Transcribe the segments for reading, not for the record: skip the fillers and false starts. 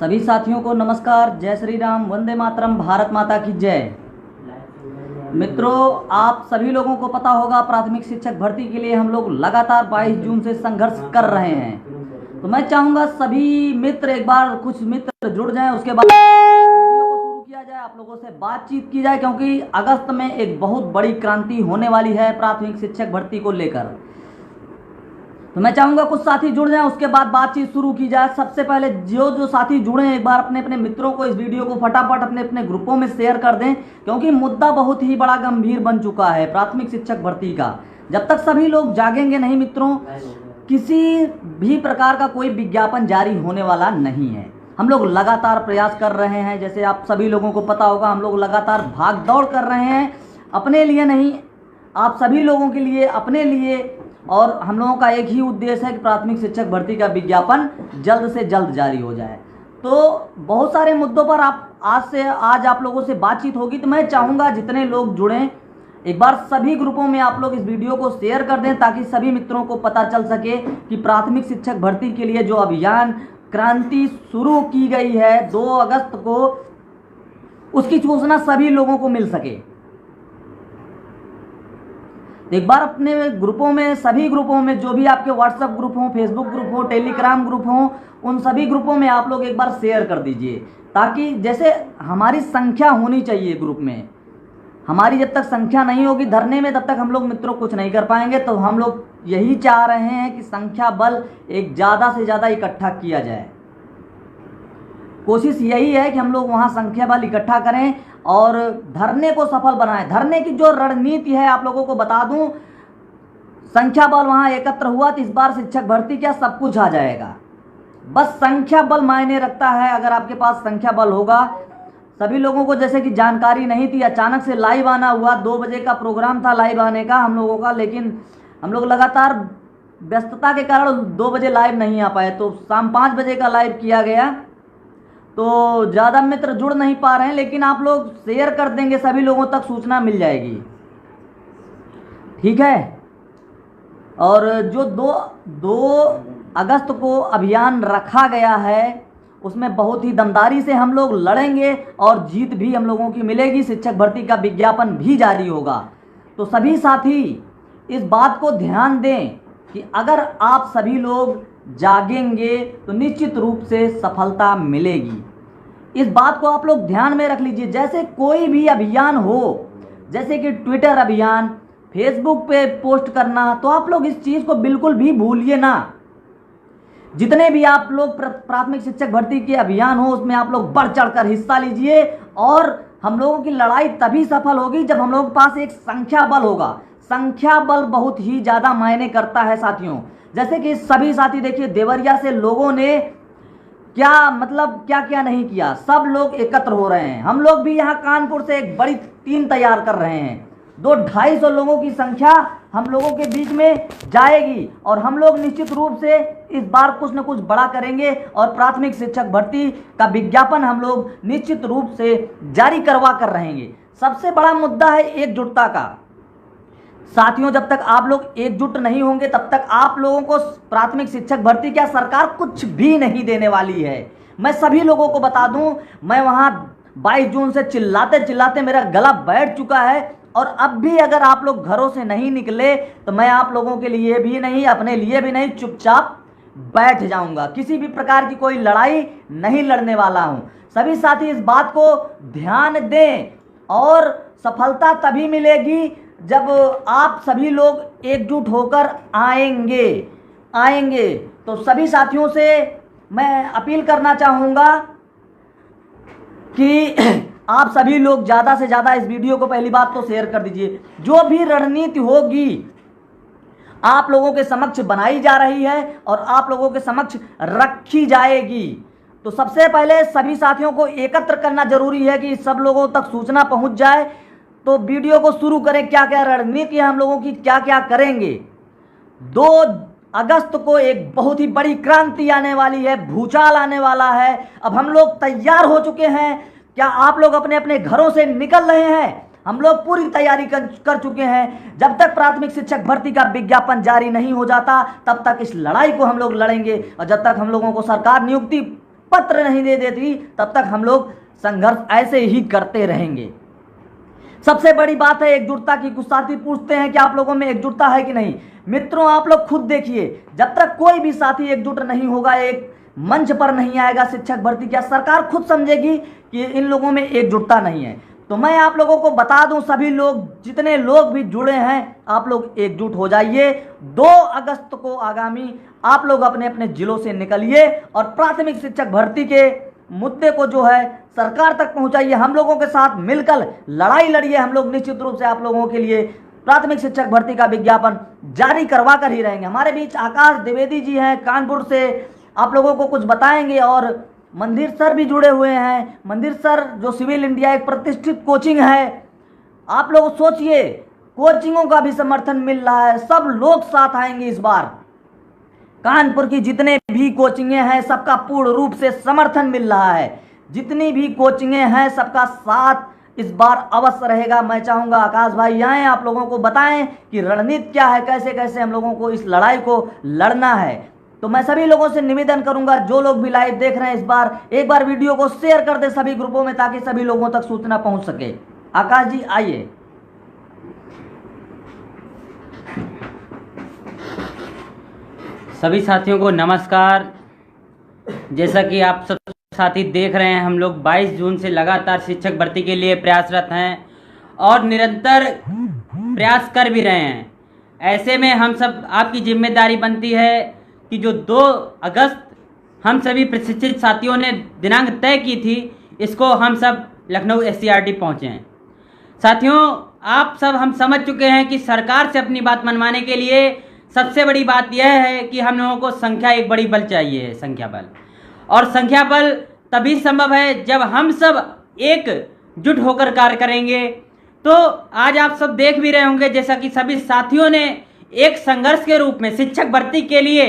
सभी साथियों को नमस्कार। जय श्री राम, वंदे मातरम, भारत माता की जय। मित्रों, आप सभी लोगों को पता होगा प्राथमिक शिक्षक भर्ती के लिए हम लोग लगातार 22 जून से संघर्ष कर रहे हैं। तो मैं चाहूँगा सभी मित्र एक बार कुछ मित्र जुड़ जाएं, उसके बाद वीडियो को शुरू किया जाए, आप लोगों से बातचीत की जाए, क्योंकि अगस्त में एक बहुत बड़ी क्रांति होने वाली है प्राथमिक शिक्षक भर्ती को लेकर। तो मैं चाहूँगा कुछ साथी जुड़ जाएं, उसके बाद बातचीत शुरू की जाए। सबसे पहले जो साथी जुड़े हैं एक बार अपने अपने मित्रों को इस वीडियो को फटाफट अपने अपने ग्रुपों में शेयर कर दें, क्योंकि मुद्दा बहुत ही बड़ा गंभीर बन चुका है प्राथमिक शिक्षक भर्ती का। जब तक सभी लोग जागेंगे नहीं मित्रों, किसी भी प्रकार का कोई विज्ञापन जारी होने वाला नहीं है। हम लोग लगातार प्रयास कर रहे हैं, जैसे आप सभी लोगों को पता होगा हम लोग लगातार भाग दौड़ कर रहे हैं, अपने लिए नहीं, आप सभी लोगों के लिए, अपने लिए। और हम लोगों का एक ही उद्देश्य है कि प्राथमिक शिक्षक भर्ती का विज्ञापन जल्द से जल्द जारी हो जाए। तो बहुत सारे मुद्दों पर आज आप लोगों से बातचीत होगी। तो मैं चाहूँगा जितने लोग जुड़ें एक बार सभी ग्रुपों में आप लोग इस वीडियो को शेयर कर दें, ताकि सभी मित्रों को पता चल सके कि प्राथमिक शिक्षक भर्ती के लिए जो अभियान क्रांति शुरू की गई है 2 अगस्त को, उसकी सूचना सभी लोगों को मिल सके। एक बार अपने ग्रुपों में, सभी ग्रुपों में, जो भी आपके व्हाट्सएप ग्रुप हो, फेसबुक ग्रुप हो, टेलीग्राम ग्रुप हो, उन सभी ग्रुपों में आप लोग एक बार शेयर कर दीजिए, ताकि जैसे हमारी संख्या होनी चाहिए ग्रुप में। हमारी जब तक संख्या नहीं होगी धरने में, तब तक हम लोग मित्रों कुछ नहीं कर पाएंगे। तो हम लोग यही चाह रहे हैं कि संख्या बल एक ज़्यादा से ज़्यादा इकट्ठा किया जाए। कोशिश यही है कि हम लोग वहाँ संख्या बल इकट्ठा करें और धरने को सफल बनाएं। धरने की जो रणनीति है आप लोगों को बता दूं, संख्या बल वहाँ एकत्र हुआ तो इस बार शिक्षक भर्ती क्या सब कुछ आ जाएगा। बस संख्या बल मायने रखता है। अगर आपके पास संख्या बल होगा, सभी लोगों को जैसे कि जानकारी नहीं थी, अचानक से लाइव आना हुआ। 2 बजे का प्रोग्राम था लाइव आने का हम लोगों का, लेकिन हम लोग लगातार व्यस्तता के कारण 2 बजे लाइव नहीं आ पाए, तो शाम 5 बजे का लाइव किया गया। तो ज़्यादा मित्र जुड़ नहीं पा रहे हैं, लेकिन आप लोग शेयर कर देंगे, सभी लोगों तक सूचना मिल जाएगी, ठीक है। और जो 2 अगस्त को अभियान रखा गया है, उसमें बहुत ही दमदारी से हम लोग लड़ेंगे और जीत भी हम लोगों की मिलेगी। शिक्षक भर्ती का विज्ञापन भी जारी होगा। तो सभी साथी इस बात को ध्यान दें कि अगर आप सभी लोग जागेंगे तो निश्चित रूप से सफलता मिलेगी। इस बात को आप लोग ध्यान में रख लीजिए। जैसे कोई भी अभियान हो, जैसे कि ट्विटर अभियान, फेसबुक पे पोस्ट करना, तो आप लोग इस चीज़ को बिल्कुल भी भूलिए ना। जितने भी आप लोग प्राथमिक शिक्षक भर्ती के अभियान हो, उसमें आप लोग बढ़ चढ़ कर हिस्सा लीजिए। और हम लोगों की लड़ाई तभी सफल होगी जब हम लोगों के पास एक संख्या बल होगा। संख्या बल बहुत ही ज़्यादा मायने करता है साथियों। जैसे कि सभी साथी देखिए, देवरिया से लोगों ने क्या क्या नहीं किया, सब लोग एकत्र हो रहे हैं। हम लोग भी यहाँ कानपुर से एक बड़ी टीम तैयार कर रहे हैं। 200-250 लोगों की संख्या हम लोगों के बीच में जाएगी और हम लोग निश्चित रूप से इस बार कुछ न कुछ बड़ा करेंगे और प्राथमिक शिक्षक भर्ती का विज्ञापन हम लोग निश्चित रूप से जारी करवा कर रहेंगे। सबसे बड़ा मुद्दा है एकजुटता का। साथियों, जब तक आप लोग एकजुट नहीं होंगे तब तक आप लोगों को प्राथमिक शिक्षक भर्ती क्या सरकार कुछ भी नहीं देने वाली है। मैं सभी लोगों को बता दूं, मैं वहां 22 जून से चिल्लाते चिल्लाते मेरा गला बैठ चुका है। और अब भी अगर आप लोग घरों से नहीं निकले तो मैं आप लोगों के लिए भी नहीं, अपने लिए भी नहीं, चुपचाप बैठ जाऊंगा। किसी भी प्रकार की कोई लड़ाई नहीं लड़ने वाला हूं। सभी साथी इस बात को ध्यान दें। और सफलता तभी मिलेगी जब आप सभी लोग एकजुट होकर आएंगे। तो सभी साथियों से मैं अपील करना चाहूँगा कि आप सभी लोग ज़्यादा से ज़्यादा इस वीडियो को पहली बात तो शेयर कर दीजिए। जो भी रणनीति होगी आप लोगों के समक्ष बनाई जा रही है और आप लोगों के समक्ष रखी जाएगी। तो सबसे पहले सभी साथियों को एकत्र करना जरूरी है कि सब लोगों तक सूचना पहुंच जाए। तो वीडियो को शुरू करें, क्या क्या रणनीति है हम लोगों की, क्या क्या करेंगे। 2 अगस्त को एक बहुत ही बड़ी क्रांति आने वाली है, भूचाल आने वाला है। अब हम लोग तैयार हो चुके हैं। क्या आप लोग अपने अपने घरों से निकल रहे हैं? हम लोग पूरी तैयारी कर चुके हैं। जब तक प्राथमिक शिक्षक भर्ती का विज्ञापन जारी नहीं हो जाता तब तक इस लड़ाई को हम लोग लड़ेंगे। और जब तक हम लोगों को सरकार नियुक्ति पत्र नहीं दे देती तब तक हम लोग संघर्ष ऐसे ही करते रहेंगे। सबसे बड़ी बात है एकजुटता की। कुछ साथी पूछते हैं कि आप लोगों में एकजुटता है कि नहीं। मित्रों, आप लोग खुद देखिए, जब तक कोई भी साथी एकजुट नहीं होगा, एक मंच पर नहीं आएगा शिक्षक भर्ती, क्या सरकार खुद समझेगी कि इन लोगों में एकजुटता नहीं है। तो मैं आप लोगों को बता दूं, सभी लोग, जितने लोग भी जुड़े हैं, आप लोग एकजुट हो जाइए। 2 अगस्त को आगामी आप लोग अपने अपने जिलों से निकलिए और प्राथमिक शिक्षक भर्ती के मुद्दे को जो है सरकार तक पहुंचाइए। हम लोगों के साथ मिलकर लड़ाई लड़िए। हम लोग निश्चित रूप से आप लोगों के लिए प्राथमिक शिक्षक भर्ती का विज्ञापन जारी करवा कर ही रहेंगे। हमारे बीच आकाश द्विवेदी जी हैं कानपुर से, आप लोगों को कुछ बताएंगे, और मंदिर सर भी जुड़े हुए हैं। मंदिर सर जो सिविल इंडिया एक प्रतिष्ठित कोचिंग है, आप लोग सोचिए, कोचिंगों का भी समर्थन मिल रहा है, सब लोग साथ आएंगे इस बार। कानपुर की जितने भी कोचिंगें हैं सबका पूर्ण रूप से समर्थन मिल रहा है। जितनी भी कोचिंगें हैं सबका साथ इस बार अवश्य रहेगा। मैं चाहूँगा आकाश भाई आएँ, आप लोगों को बताएं कि रणनीति क्या है, कैसे कैसे हम लोगों को इस लड़ाई को लड़ना है। तो मैं सभी लोगों से निवेदन करूंगा, जो लोग भी लाइव देख रहे हैं, इस बार एक बार वीडियो को शेयर कर दे सभी ग्रुपों में, ताकि सभी लोगों तक सूचना पहुंच सके। आकाश जी आइए। सभी साथियों को नमस्कार। जैसा कि आप सब साथी देख रहे हैं, हम लोग 22 जून से लगातार शिक्षक भर्ती के लिए प्रयासरत हैं और निरंतर प्रयास कर भी रहे हैं। ऐसे में हम सब, आपकी जिम्मेदारी बनती है कि जो 2 अगस्त हम सभी प्रशिक्षित साथियों ने दिनांक तय की थी, इसको हम सब लखनऊ SCRT पहुँचे हैं। साथियों, आप सब हम समझ चुके हैं कि सरकार से अपनी बात मनवाने के लिए सबसे बड़ी बात यह है कि हम लोगों को संख्या एक बड़ी बल चाहिए है, संख्या बल। और संख्या बल तभी संभव है जब हम सब एकजुट होकर कार्य करेंगे। तो आज आप सब देख भी रहे होंगे, जैसा कि सभी साथियों ने एक संघर्ष के रूप में शिक्षक भर्ती के लिए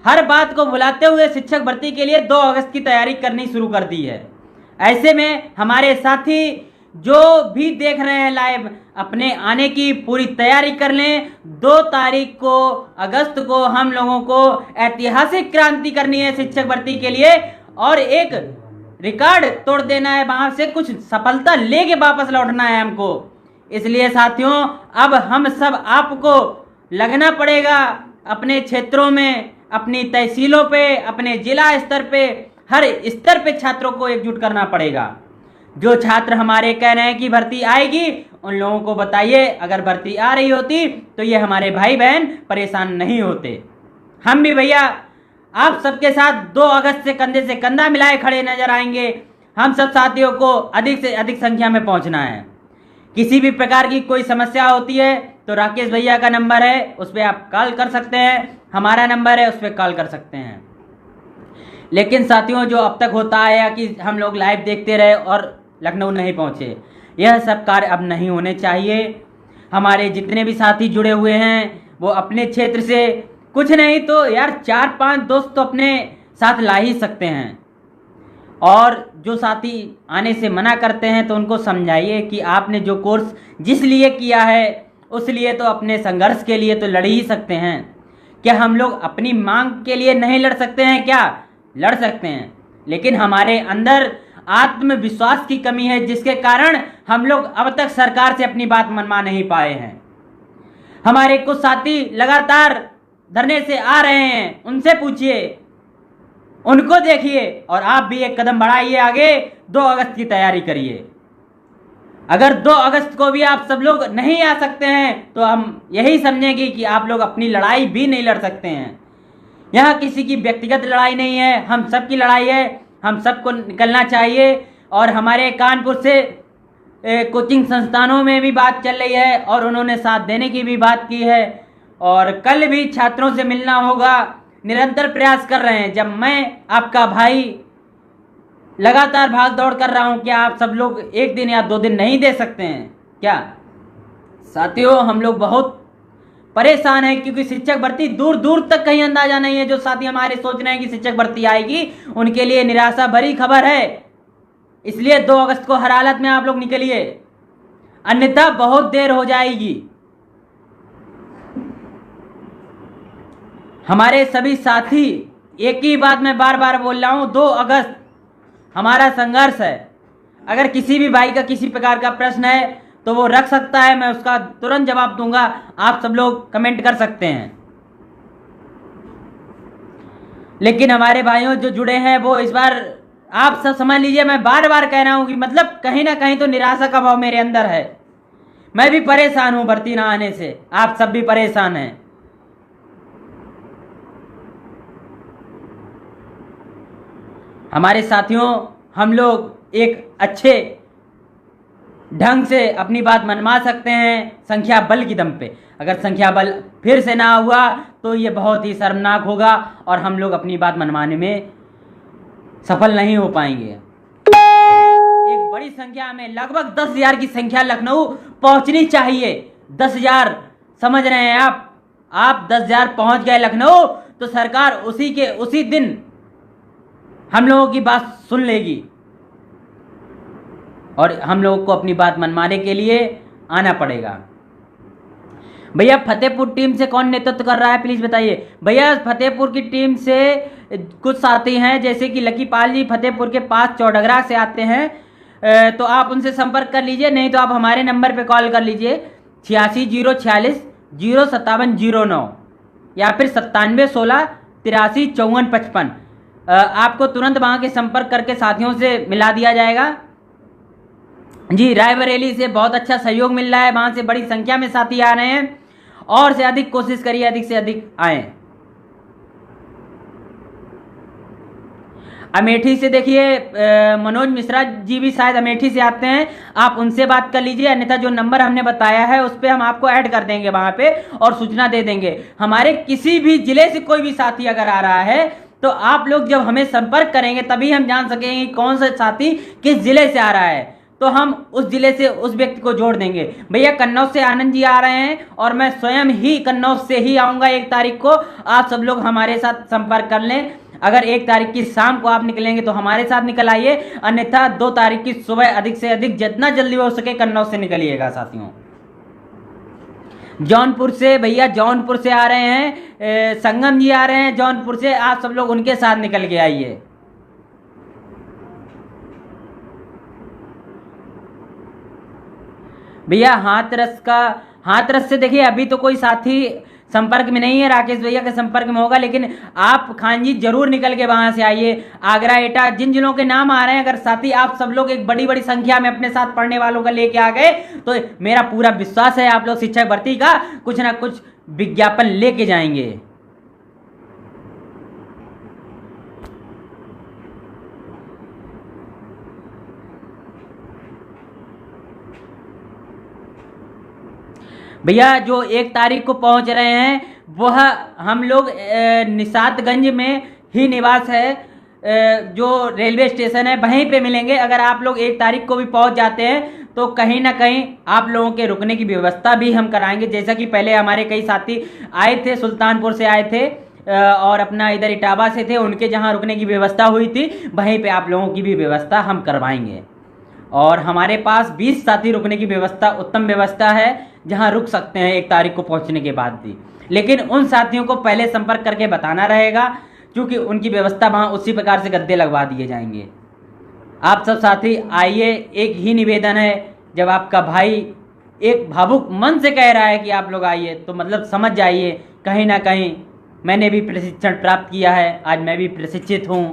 हर बात को भुलाते हुए शिक्षक भर्ती के लिए 2 अगस्त की तैयारी करनी शुरू कर दी है। ऐसे में हमारे साथी जो भी देख रहे हैं लाइव, अपने आने की पूरी तैयारी कर लें। 2 तारीख को अगस्त को हम लोगों को ऐतिहासिक क्रांति करनी है शिक्षक भर्ती के लिए, और एक रिकॉर्ड तोड़ देना है, वहां से कुछ सफलता लेके वापस लौटना है हमको। इसलिए साथियों, अब हम सब आपको लगना पड़ेगा अपने क्षेत्रों में, अपनी तहसीलों पे, अपने जिला स्तर पे, हर स्तर पे छात्रों को एकजुट करना पड़ेगा। जो छात्र हमारे कह रहे हैं कि भर्ती आएगी, उन लोगों को बताइए, अगर भर्ती आ रही होती तो ये हमारे भाई बहन परेशान नहीं होते। हम भी भैया आप सबके साथ 2 अगस्त से कंधा मिलाए खड़े नजर आएंगे। हम सब साथियों को अधिक से अधिक संख्या में पहुंचना है। किसी भी प्रकार की कोई समस्या होती है तो राकेश भैया का नंबर है, उस पर आप कॉल कर सकते हैं। हमारा नंबर है, उस पर कॉल कर सकते हैं। लेकिन साथियों, जो अब तक होता आया कि हम लोग लाइव देखते रहे और लखनऊ नहीं पहुंचे, यह सब कार्य अब नहीं होने चाहिए। हमारे जितने भी साथी जुड़े हुए हैं वो अपने क्षेत्र से कुछ नहीं तो यार 4-5 दोस्त तो अपने साथ ला ही सकते हैं। और जो साथी आने से मना करते हैं तो उनको समझाइए कि आपने जो कोर्स जिस लिए किया है उस लिए तो अपने संघर्ष के लिए तो लड़ ही सकते हैं। क्या हम लोग अपनी मांग के लिए नहीं लड़ सकते हैं? क्या लड़ सकते हैं, लेकिन हमारे अंदर आत्मविश्वास की कमी है, जिसके कारण हम लोग अब तक सरकार से अपनी बात मनवा नहीं पाए हैं। हमारे कुछ साथी लगातार धरने से आ रहे हैं, उनसे पूछिए, उनको देखिए, और आप भी एक कदम बढ़ाइए आगे। 2 अगस्त की तैयारी करिए। अगर 2 अगस्त को भी आप सब लोग नहीं आ सकते हैं तो हम यही समझेंगे कि आप लोग अपनी लड़ाई भी नहीं लड़ सकते हैं। यहाँ किसी की व्यक्तिगत लड़ाई नहीं है, हम सबकी लड़ाई है। हम सबको निकलना चाहिए। और हमारे कानपुर से कोचिंग संस्थानों में भी बात चल रही है और उन्होंने साथ देने की भी बात की है, और कल भी छात्रों से मिलना होगा। निरंतर प्रयास कर रहे हैं। जब मैं आपका भाई लगातार भाग दौड़ कर रहा हूं, क्या आप सब लोग 1 दिन या 2 दिन नहीं दे सकते हैं क्या? साथियों, हम लोग बहुत परेशान हैं, क्योंकि शिक्षक भर्ती दूर दूर तक कहीं अंदाजा नहीं है। जो साथी हमारे सोच रहे हैं कि शिक्षक भर्ती आएगी, उनके लिए निराशा भरी खबर है। इसलिए 2 अगस्त को हर हालत में आप लोग निकलिए, अन्यथा बहुत देर हो जाएगी। हमारे सभी साथी एक ही बात मैं बार बार बोल रहा हूँ, 2 अगस्त हमारा संघर्ष है। अगर किसी भी भाई का किसी प्रकार का प्रश्न है तो वो रख सकता है, मैं उसका तुरंत जवाब दूंगा। आप सब लोग कमेंट कर सकते हैं। लेकिन हमारे भाइयों जो जुड़े हैं वो इस बार आप सब समझ लीजिए, मैं बार बार कह रहा हूं कि मतलब कहीं ना कहीं तो निराशा का भाव मेरे अंदर है। मैं भी परेशान हूं भर्ती ना आने से, आप सब भी परेशान हैं। हमारे साथियों, हम लोग एक अच्छे ढंग से अपनी बात मनवा सकते हैं संख्या बल की दम पे। अगर संख्या बल फिर से ना हुआ तो ये बहुत ही शर्मनाक होगा और हम लोग अपनी बात मनवाने में सफल नहीं हो पाएंगे। एक बड़ी संख्या में लगभग 10,000 की संख्या लखनऊ पहुंचनी चाहिए। 10,000 समझ रहे हैं आप 10,000 पहुंच गए लखनऊ तो सरकार उसी दिन हम लोगों की बात सुन लेगी और हम लोगों को अपनी बात मनवाने के लिए आना पड़ेगा। भैया फतेहपुर टीम से कौन नेतृत्व कर रहा है प्लीज बताइए। भैया फतेहपुर की टीम से कुछ साथी हैं, जैसे कि लकी पाल जी फतेहपुर के पास चौडगरा से आते हैं, तो आप उनसे संपर्क कर लीजिए, नहीं तो आप हमारे नंबर पे कॉल कर लीजिए 86 046 05709 या फिर 97 16 83 54 55। आपको तुरंत वहां के संपर्क करके साथियों से मिला दिया जाएगा। जी रायबरेली से बहुत अच्छा सहयोग मिल रहा है, वहां से बड़ी संख्या में साथी आ रहे हैं और से अधिक कोशिश करिए, अधिक से अधिक आए। अमेठी से देखिए मनोज मिश्रा जी भी शायद अमेठी से आते हैं, आप उनसे बात कर लीजिए, अन्यथा जो नंबर हमने बताया है उस पर हम आपको ऐड कर देंगे वहां पे और सूचना दे देंगे। हमारे किसी भी जिले से कोई भी साथी अगर आ रहा है तो आप लोग जब हमें संपर्क करेंगे तभी हम जान सकेंगे कौन सा साथी किस जिले से आ रहा है, तो हम उस जिले से उस व्यक्ति को जोड़ देंगे। भैया कन्नौज से आनंद जी आ रहे हैं और मैं स्वयं ही कन्नौज से ही आऊंगा 1 तारीख को। आप सब लोग हमारे साथ संपर्क कर लें। अगर 1 तारीख की शाम को आप निकलेंगे तो हमारे साथ निकल आइए, अन्यथा 2 तारीख की सुबह अधिक से अधिक जितना जल्दी हो सके कन्नौज से निकलिएगा साथियों। जौनपुर से भैया जौनपुर से आ रहे हैं, संगम जी आ रहे हैं जौनपुर से, आप सब लोग उनके साथ निकल के आइए। भैया हाथरस से देखिए अभी तो कोई साथी संपर्क में नहीं है, राकेश भैया के संपर्क में होगा, लेकिन आप खान जी जरूर निकल के वहां से आइए। आगरा एटा जिन जिलों के नाम आ रहे हैं, अगर साथी आप सब लोग एक बड़ी बड़ी संख्या में अपने साथ पढ़ने वालों का लेके आ गए तो मेरा पूरा विश्वास है आप लोग शिक्षक भर्ती का कुछ ना कुछ विज्ञापन लेके जाएंगे। भैया जो 1 तारीख को पहुंच रहे हैं वह हम लोग निशातगंज में ही निवास है, जो रेलवे स्टेशन है वहीं पे मिलेंगे। अगर आप लोग 1 तारीख को भी पहुंच जाते हैं तो कहीं ना कहीं आप लोगों के रुकने की व्यवस्था भी हम कराएंगे, जैसा कि पहले हमारे कई साथी आए थे, सुल्तानपुर से आए थे और अपना इधर इटावा से थे, उनके जहां रुकने की व्यवस्था हुई थी वहीं पे आप लोगों की भी व्यवस्था हम करवाएंगे। और हमारे पास 20 साथी रुकने की व्यवस्था उत्तम व्यवस्था है, जहां रुक सकते हैं 1 तारीख को पहुंचने के बाद भी, लेकिन उन साथियों को पहले संपर्क करके बताना रहेगा क्योंकि उनकी व्यवस्था वहां उसी प्रकार से गद्दे लगवा दिए जाएंगे। आप सब साथी आइए, एक ही निवेदन है, जब आपका भाई एक भावुक मन से कह रहा है कि आप लोग आइए तो मतलब समझ जाइए कहीं ना कहीं मैंने भी प्रशिक्षण प्राप्त किया है, आज मैं भी प्रशिक्षित हूँ,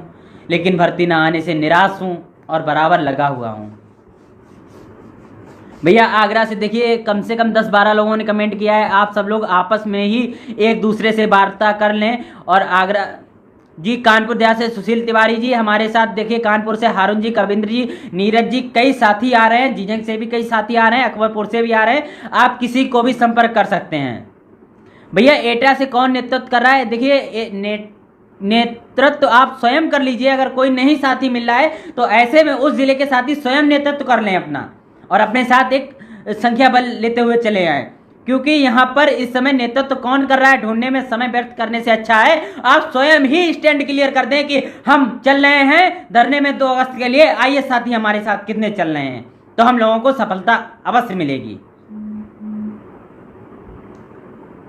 लेकिन भर्ती ना आने से निराश हूँ और बराबर लगा हुआ हूँ। भैया आगरा से देखिए कम से कम 10-12 लोगों ने कमेंट किया है, आप सब लोग आपस में ही एक दूसरे से वार्ता कर लें। और आगरा जी कानपुर दया से सुशील तिवारी जी हमारे साथ, देखिए कानपुर से हारून जी, कविंद्र जी, नीरज जी, कई साथी आ रहे हैं, जीजंग से भी कई साथी आ रहे हैं, अकबरपुर से भी आ रहे हैं, आप किसी को भी संपर्क कर सकते हैं। भैया एटा से कौन नेतृत्व कर रहा है, देखिए नेतृत्व आप स्वयं कर लीजिए, अगर कोई नहीं साथी मिल रहा है तो ऐसे में उस जिले के साथी स्वयं नेतृत्व कर लें अपना और अपने साथ एक संख्या बल लेते हुए चले आए, क्योंकि यहाँ पर इस समय नेतृत्व कौन कर रहा है ढूंढने में समय व्यर्थ करने से अच्छा है आप स्वयं ही स्टैंड क्लियर कर दें कि हम चल रहे हैं धरने में 2 अगस्त के लिए, आइए साथी हमारे साथ कितने चल रहे हैं, तो हम लोगों को सफलता अवश्य मिलेगी।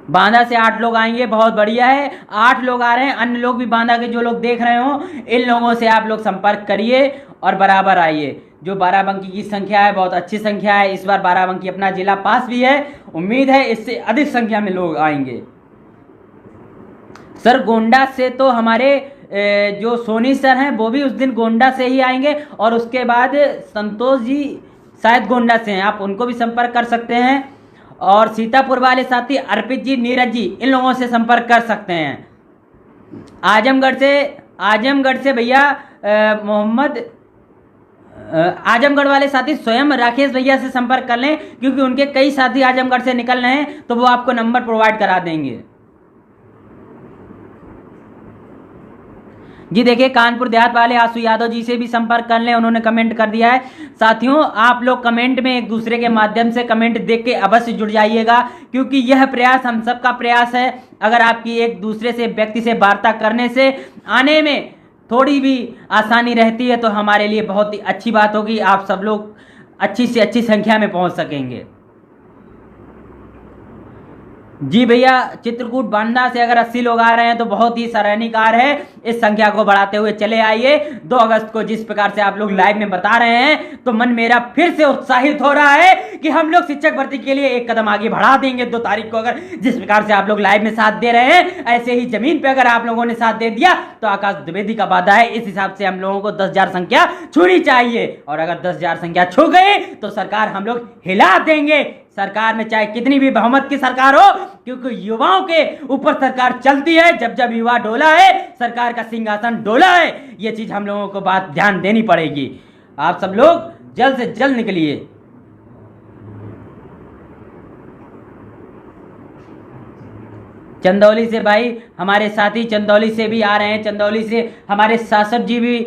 बांदा से 8 लोग आएंगे, बहुत बढ़िया है। 8 लोग आ रहे हैं, अन्य लोग भी बांदा के जो लोग देख रहे हो, इन लोगों से आप लोग संपर्क करिए और बराबर आइए। जो बाराबंकी की संख्या है बहुत अच्छी संख्या है, इस बार बाराबंकी अपना जिला पास भी है, उम्मीद है इससे अधिक संख्या में लोग आएंगे। सर गोंडा से तो हमारे जो सोनी सर हैं वो भी उस दिन गोंडा से ही आएंगे, और उसके बाद संतोष जी शायद गोंडा से हैं, आप उनको भी संपर्क कर सकते हैं। और सीतापुर वाले साथी अर्पित जी, नीरज जी, इन लोगों से संपर्क कर सकते हैं। आजमगढ़ से भैया मोहम्मद, आजमगढ़ वाले साथी स्वयं राकेश भैया से संपर्क कर लें, क्योंकि उनके कई साथी आजमगढ़ से निकल रहे हैं, तो वो आपको नंबर प्रोवाइड करा देंगे। जी देखिए, कानपुर देहात वाले आशु यादव जी से भी संपर्क कर लें, उन्होंने कमेंट कर दिया है। साथियों, आप लोग कमेंट में एक दूसरे के माध्यम से कमेंट देख के अवश्य जुड़ जाइएगा, क्योंकि यह प्रयास हम सबका प्रयास है। अगर आपकी एक दूसरे से व्यक्ति से वार्ता करने से आने में थोड़ी भी आसानी रहती है, तो हमारे लिए बहुत ही अच्छी बात होगी। आप सब लोग अच्छी से अच्छी संख्या में पहुंच सकेंगे। जी भैया, चित्रकूट बांदा से अगर 80 लोग आ रहे हैं तो बहुत ही सराहनीय कार्य है। इस संख्या को बढ़ाते हुए चले आइए। 2 अगस्त को जिस प्रकार से आप लोग लाइव में बता रहे हैं, तो मन मेरा फिर से उत्साहित हो रहा है कि हम लोग शिक्षक भर्ती के लिए एक कदम आगे बढ़ा देंगे। 2 तारीख को अगर जिस प्रकार से आप लोग लाइव में साथ दे रहे हैं, ऐसे ही जमीन पे अगर आप लोगों ने साथ दे दिया तो आकाश द्विवेदी का वादा है, इस हिसाब से हम लोगों को 10,000 संख्या छूनी चाहिए। और अगर 10,000 संख्या छू गई तो सरकार हम लोग हिला देंगे। सरकार में चाहे कितनी भी बहुमत की सरकार हो, क्योंकि युवाओं के ऊपर सरकार चलती है। जब जब युवा डोला है, सरकार का सिंहासन डोला है। ये चीज हम लोगों को बात ध्यान देनी पड़ेगी। आप सब लोग जल्द से जल्द निकलिए। चंदौली से भाई हमारे साथी चंदौली से भी आ रहे हैं। चंदौली से हमारे शासक जी भी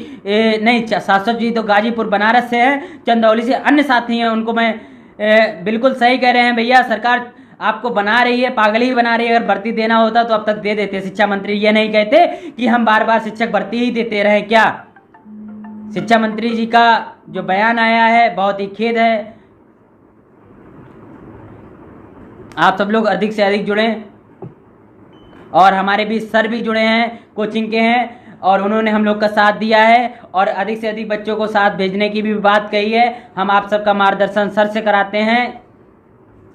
नहीं, शासक जी तो गाजीपुर बनारस से हैं। चंदौली से अन्य साथी हैं, उनको मैं बिल्कुल सही कह रहे हैं भैया। सरकार आपको बना रही है, पागल ही बना रही है। अगर भर्ती देना होता तो अब तक दे देते। शिक्षा मंत्री ये नहीं कहते कि हम बार बार शिक्षक भर्ती ही देते रहे क्या। शिक्षा मंत्री जी का जो बयान आया है, बहुत ही खेद है। आप सब लोग अधिक से अधिक जुड़ें। और हमारे भी सर भी जुड़े हैं, कोचिंग के हैं, और उन्होंने हम लोग का साथ दिया है और अधिक से अधिक बच्चों को साथ भेजने की भी बात कही है। हम आप सबका मार्गदर्शन सर से कराते हैं।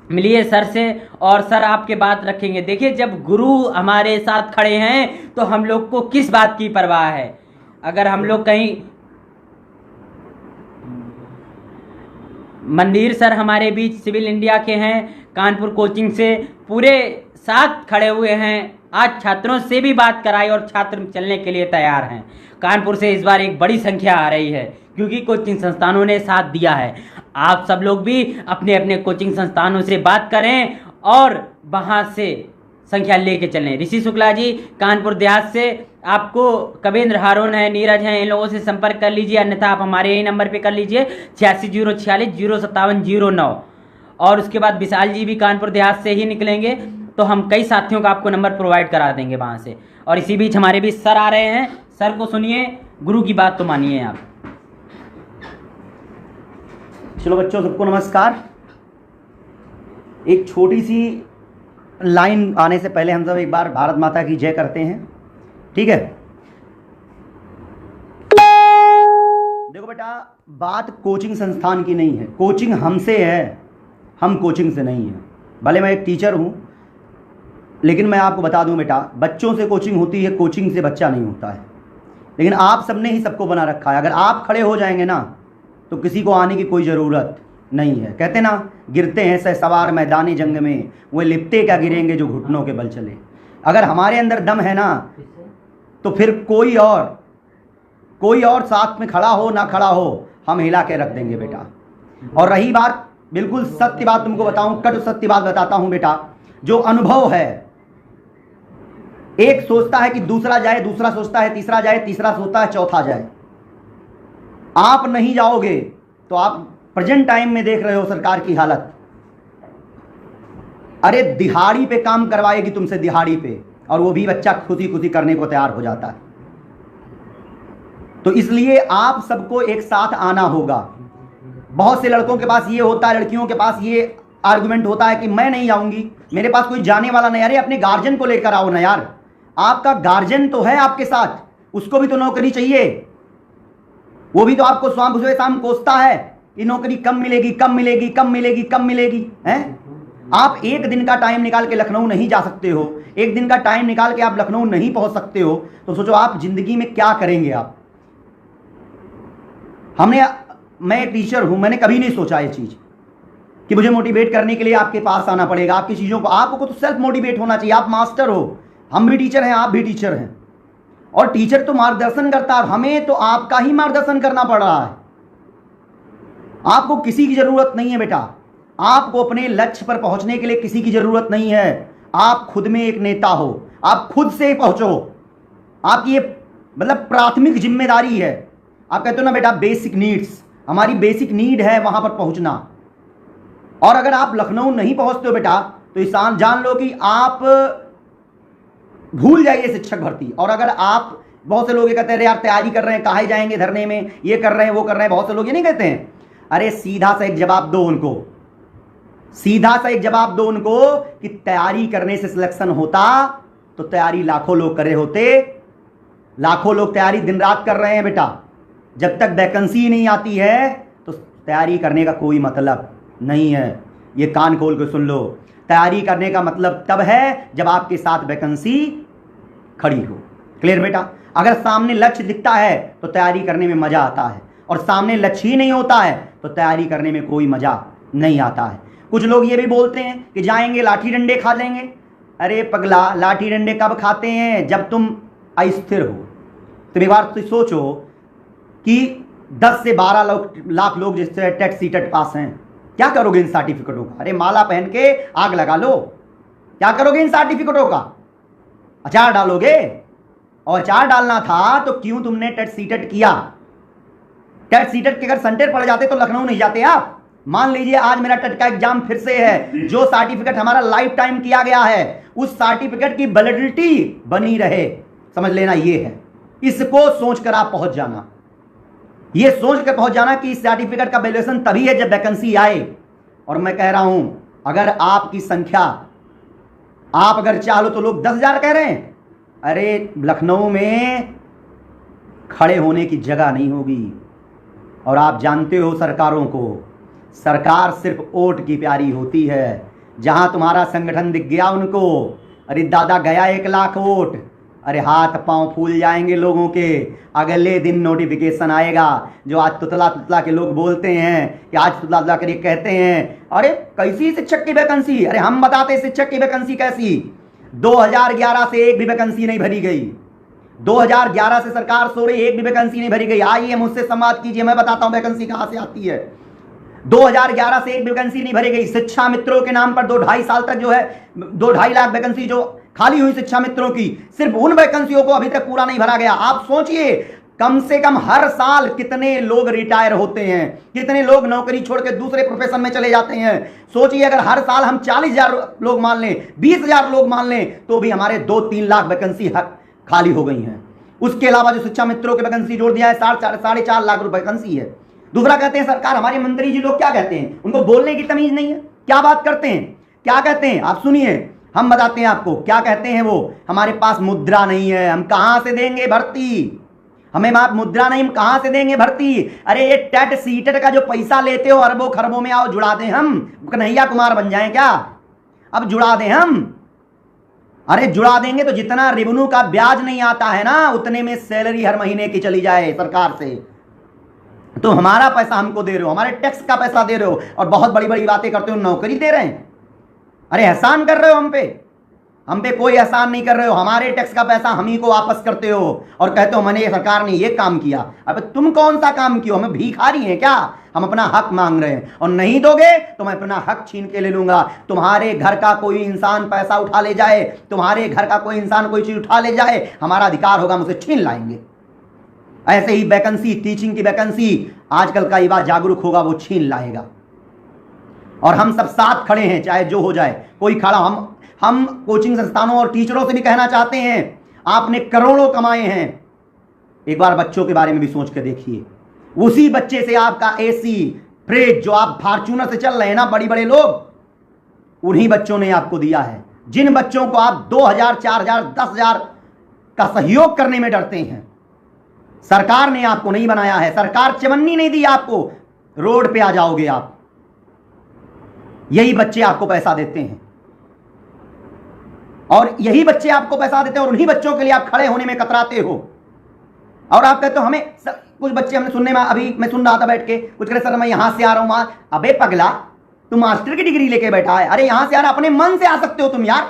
मिलिए सर से और सर आपके बात रखेंगे। देखिए, जब गुरु हमारे साथ खड़े हैं तो हम लोग को किस बात की परवाह है। अगर हम लोग कहीं, मंदिर सर हमारे बीच सिविल इंडिया के हैं, कानपुर कोचिंग से पूरे साथ खड़े हुए हैं। आज छात्रों से भी बात कराई और छात्र चलने के लिए तैयार हैं। कानपुर से इस बार एक बड़ी संख्या आ रही है, क्योंकि कोचिंग संस्थानों ने साथ दिया है। आप सब लोग भी अपने अपने कोचिंग संस्थानों से बात करें और वहां से संख्या लेके चलें। ऋषि शुक्ला जी कानपुर देहात से, आपको कवेंद्र हारून है, नीरज हैं, इन लोगों से संपर्क कर लीजिए, अन्यथा आप हमारे ही नंबर पे कर लीजिए 8604405709। और उसके बाद विशाल जी भी कानपुर देहात से ही निकलेंगे, तो हम कई साथियों का आपको नंबर प्रोवाइड करा देंगे वहाँ से। और इसी बीच हमारे भी सर आ रहे हैं, सर को सुनिए, गुरु की बात तो मानिए आप। चलो बच्चों, सबको नमस्कार। एक छोटी सी लाइन आने से पहले हम सब एक बार भारत माता की जय करते हैं, ठीक है। देखो बेटा, बात कोचिंग संस्थान की नहीं है, कोचिंग हमसे है, हम कोचिंग से नहीं है। भले मैं एक टीचर हूं, लेकिन मैं आपको बता दूं बेटा, बच्चों से कोचिंग होती है, कोचिंग से बच्चा नहीं होता है। लेकिन आप सबने ही सबको बना रखा है। अगर आप खड़े हो जाएंगे ना, तो किसी को आने की कोई ज़रूरत नहीं है। कहते ना, गिरते हैं सहसवार मैदानी जंग में, वो लिपटे क्या गिरेंगे जो घुटनों के बल चले। अगर हमारे अंदर दम है ना, तो फिर कोई और साथ में खड़ा हो ना खड़ा हो, हम हिला के रख देंगे बेटा। और रही बात, बिल्कुल सत्य बात तुमको बताऊं, कट सत्य बात बताता हूं बेटा। जो अनुभव है, एक सोचता है कि दूसरा जाए, दूसरा सोचता है तीसरा जाए, तीसरा सोचता है चौथा जाए। आप नहीं जाओगे तो आप प्रेजेंट टाइम में देख रहे हो सरकार की हालत। अरे दिहाड़ी पे काम करवाएगी तुमसे, दिहाड़ी पे, और वो भी बच्चा खुशी खुशी करने को तैयार हो जाता है। तो इसलिए आप सबको एक साथ आना होगा। बहुत से लड़कों के पास ये होता है, लड़कियों के पास ये आर्गुमेंट होता है कि मैं नहीं आऊंगी, मेरे पास कोई जाने वाला नहीं। अरे अपने गार्जियन को लेकर आओ ना यार, आपका गार्जियन तो है आपके साथ, उसको भी तो नौकरी चाहिए, वो भी तो आपको सुबह शाम कोसता है कि नौकरी कम मिलेगी, कम मिलेगी, कम मिलेगी, कम मिलेगी, हैं? आप एक दिन का टाइम निकाल के लखनऊ नहीं जा सकते हो, एक दिन का टाइम निकाल के आप लखनऊ नहीं पहुंच सकते हो, तो सोचो आप जिंदगी में क्या करेंगे आप। मैं एक टीचर हूं, मैंने कभी नहीं सोचा ये चीज कि मुझे मोटिवेट करने के लिए आपके पास आना पड़ेगा, आपकी चीजों को, आपको तो सेल्फ मोटिवेट होना चाहिए। आप मास्टर हो, हम भी टीचर हैं, आप भी टीचर हैं, और टीचर तो मार्गदर्शन करता है, हमें तो आपका ही मार्गदर्शन करना पड़ रहा है। आपको किसी की जरूरत नहीं है बेटा, आपको अपने लक्ष्य पर पहुंचने के लिए किसी की जरूरत नहीं है। आप खुद में एक नेता हो, आप खुद से पहुंचो, आपकी ये मतलब प्राथमिक जिम्मेदारी है। आप कहते हो ना बेटा बेसिक नीड्स, हमारी बेसिक नीड है वहां पर पहुंचना। और अगर आप लखनऊ नहीं पहुंचते हो बेटा, तो इस जान लो कि आप भूल जाइए शिक्षक भर्ती। और अगर आप, बहुत से लोग ये कहते हैं यार तैयारी कर रहे हैं, काहे जाएंगे धरने में, ये कर रहे हैं वो कर रहे हैं, बहुत से लोग ये नहीं कहते हैं। अरे सीधा सा एक जवाब दो उनको, सीधा सा एक जवाब दो उनको कि तैयारी करने से सिलेक्शन होता तो तैयारी लाखों लोग करे होते। लाखों लोग तैयारी दिन रात कर रहे हैं बेटा, जब तक वैकेंसी नहीं आती है तो तैयारी करने का कोई मतलब नहीं है। ये कान खोल के सुन लो, तैयारी करने का मतलब तब है जब आपके साथ वैकेंसी खड़ी हो। क्लियर बेटा? अगर सामने लक्ष्य दिखता है तो तैयारी करने में मजा आता है, और सामने लक्ष्य ही नहीं होता है तो तैयारी करने में कोई मजा नहीं आता है। कुछ लोग ये भी बोलते हैं कि जाएंगे लाठी डंडे खा लेंगे। अरे पगला, लाठी डंडे कब खाते हैं? जब तुम अस्थिर हो। तुम एक बार तो सोचो कि 10 से 12 लाख लोग जिससे टेट सीटेट पास हैं, क्या करोगे इन सर्टिफिकेटों का? अरे माला पहन के आग लगा लो, क्या करोगे इन सर्टिफिकेटों का? अचार डालोगे? और अचार डालना था तो क्यों तुमने टेट सीटेट किया? टेट सीटेट के अगर सेंटर पड़ जाते तो लखनऊ नहीं जाते आप। मान लीजिए आज मेरा टेट का एग्जाम फिर से है, जो सर्टिफिकेट हमारा लाइफ टाइम किया गया है उस सर्टिफिकेट की वैलिडिटी बनी रहे, समझ लेना ये है। इसको सोचकर आप पहुंच जाना, ये सोच कर पहुंच जाना कि इस सर्टिफिकेट का वैल्यूएशन तभी है जब वैकेंसी आए। और मैं कह रहा हूं, अगर आपकी संख्या, आप अगर चाहो तो लोग 10,000 कह रहे हैं, अरे लखनऊ में खड़े होने की जगह नहीं होगी। और आप जानते हो सरकारों को, सरकार सिर्फ वोट की प्यारी होती है। जहां तुम्हारा संगठन दिख गया उनको, अरे दादा गया 1 लाख वोट, अरे हाथ पांव फूल जाएंगे लोगों के। अगले दिन नोटिफिकेशन आएगा। जो आज तुतला तुतला के लोग बोलते हैं कि आज तुतला तुतला करके कहते हैं अरे कैसी शिक्षक की वैकेंसी, अरे हम बताते शिक्षक की वैकेंसी कैसी। 2011 से एक भी वैकेंसी नहीं भरी गई, 2011 से सरकार सो रही, एक भी वैकेंसी नहीं भरी गई। आइए मुझसे संवाद कीजिए, मैं बताता हूं वैकेंसी कहां से आती है। 2011 से एक वैकेंसी नहीं भरी गई। शिक्षा मित्रों के नाम पर 2-2.5 साल तक जो है 2-2.5 लाख वैकेंसी जो खाली हुई शिक्षा मित्रों की, सिर्फ उन वैकेंसियों को अभी तक पूरा नहीं भरा गया। आप सोचिए कम से कम हर साल कितने लोग रिटायर होते हैं, कितने लोग नौकरी छोड़ के दूसरे प्रोफेशन में चले जाते हैं। सोचिए अगर हर साल हम 40,000 लोग मान लें, 20,000 लोग मान लें, तो भी हमारे 2-3 लाख वैकेंसी खाली हो गई हैं। उसके अलावा जो शिक्षा मित्रों की वैकेंसी जोड़ दिया है 4.5 लाख वैकेंसी है। दूसरा कहते हैं सरकार, हमारे मंत्री जी लोग क्या कहते हैं, उनको बोलने की तमीज नहीं है। क्या बात करते हैं, क्या कहते हैं आप सुनिए, हम बताते हैं आपको क्या कहते हैं वो। हमारे पास मुद्रा नहीं है, हम कहां से देंगे भर्ती, हमें मुद्रा नहीं, हम कहां से देंगे भर्ती। अरे ये टेट सीटेट का जो पैसा लेते हो अरबों खरबों में, आओ जुड़ा दें, हम कन्हैया कुमार बन जाएं क्या? अब जुड़ा दें हम। अरे जुड़ा देंगे तो जितना रेवेन्यू का ब्याज नहीं आता है ना, उतने में सैलरी हर महीने की चली जाए सरकार से। तो हमारा पैसा हमको दे रहे हो, हमारे टैक्स का पैसा दे रहे हो, और बहुत बड़ी बड़ी बातें करते हो, नौकरी दे रहे हैं। अरे एहसान कर रहे हो हम पे कोई एहसान नहीं कर रहे हो। हमारे टैक्स का पैसा हम ही को वापस करते हो और कहते हो मैंने सरकार ने ये काम किया। अब तुम कौन सा काम किया? हमें भिखारी हैं क्या? हम अपना हक मांग रहे हैं, और नहीं दोगे तो मैं अपना हक छीन के ले लूंगा। तुम्हारे घर का कोई इंसान पैसा उठा ले जाए, तुम्हारे घर का कोई इंसान कोई चीज उठा ले जाए, हमारा अधिकार होगा, मुझे छीन लाएंगे। ऐसे ही वैकेंसी, टीचिंग की वैकेंसी, आजकल का युवा जागरूक होगा, वो छीन लाएगा। और हम सब साथ खड़े हैं, चाहे जो हो जाए, कोई खड़ा। हम कोचिंग संस्थानों और टीचरों से भी कहना चाहते हैं, आपने करोड़ों कमाए हैं, एक बार बच्चों के बारे में भी सोच के देखिए। उसी बच्चे से आपका एसी, फ्रिज, जो आप फॉर्च्यूनर से चल रहे हैं ना, बड़ी बड़े लोग, उन्हीं बच्चों ने आपको दिया है। जिन बच्चों को आप 2000, 4000, 10,000 का सहयोग करने में डरते हैं, सरकार ने आपको नहीं बनाया है। सरकार चवन्नी नहीं दी आपको, रोड पे आ जाओगे आप। यही बच्चे आपको पैसा देते हैं और यही बच्चे आपको पैसा देते हैं और उन्हीं बच्चों के लिए आप खड़े होने में कतराते हो। और आप कहते हो हमें कुछ बच्चे हमने सुनने में, अभी मैं सुन रहा था बैठ के, कुछ कह रहे सर मैं यहां से आ रहा हूं वहां। अबे पगला, तुम मास्टर की डिग्री लेके बैठा है। अरे यहां से आ रहा, अपने मन से आ सकते हो तुम यार,